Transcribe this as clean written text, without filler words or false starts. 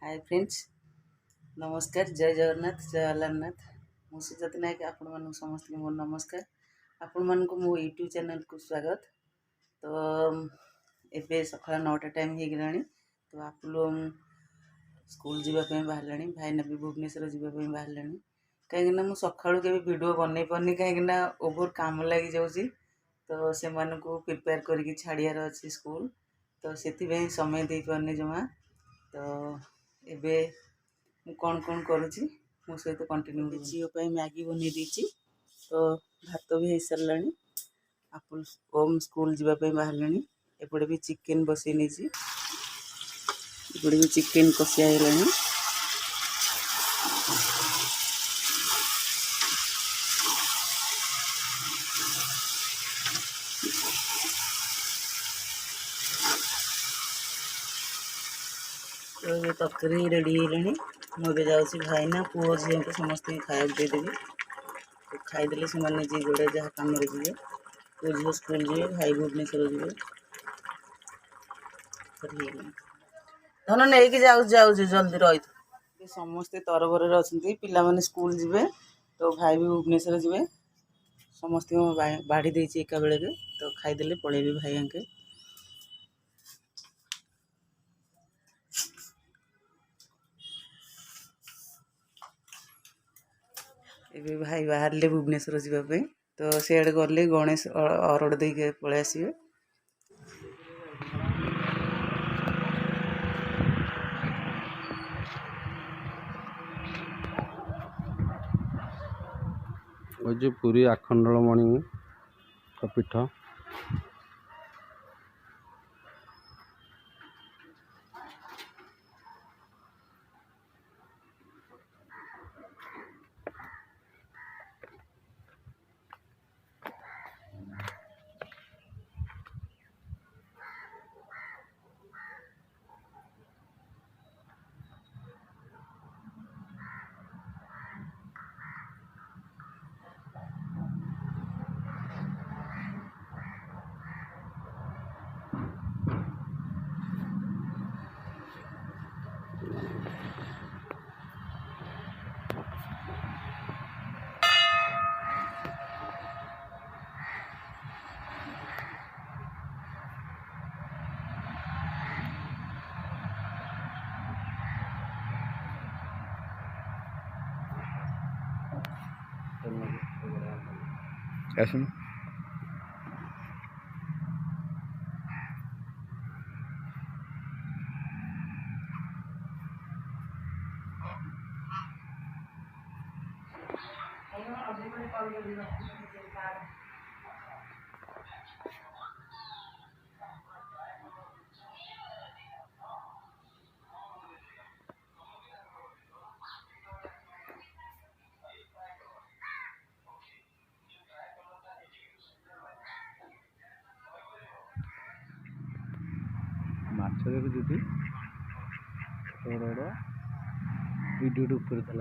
Hi friends, नमस्कार। जय जगन्नाथ, जय अलारनाथ। मु सुजाता नायक आपण मान समस्त मोर नमस्कार। आपण मान को मो यूट्यूब चैनल को स्वागत। तो एबे सकाळ 9टा टाइम हो गलानी। तो आप लोग स्कूल जीवाई बाहर भाईना भी भुवनेश्वर जीवाई बाहर कहीं मु सकाळू के वीडियो बनई पारनी कहीं ओभर काम लगी जाऊँगी। तो से प्रिपेयर करके छाड़ियार अच्छी स्कूल, तो से समय दे पारनी जमा। तो एबे मु कौन करुँची मो सहित कंटिन्यू। झील मैगी बन देती, तो भात भी हो सारा। आप ओम स्कूल जीवाई बाहर एपटे भी चिकेन बसई नहीं, एपटे भी चिकेन कषिया है। तो ये तरकारी रेडी है। मुझे जाऊँगी भाईना पुओ झील को समस्त खाया देदेवी। तो खाईदे से मैंने जी जोड़े जहाँ कम जी पुओ झील स्कूल जी, भाई भुवनेश्वर जी धन नहीं जाऊँ जल्दी रही। समस्ते तरबर अच्छा पिला स्कूल जी, तो भाई भी भुवनेश्वर जी समस्त बाढ़ी देती एका बेले के। तो खाईदे पलैबी भाई आंके। एबे भाई बाहर भुवनेश्वर जावाई, तो सीआड़े गले गणेश अरड़ दे पलि आसवे। जो पुरी आखंडलमणि पीठ आसन माछ देखुदी बड़ वीडियो ऊपर था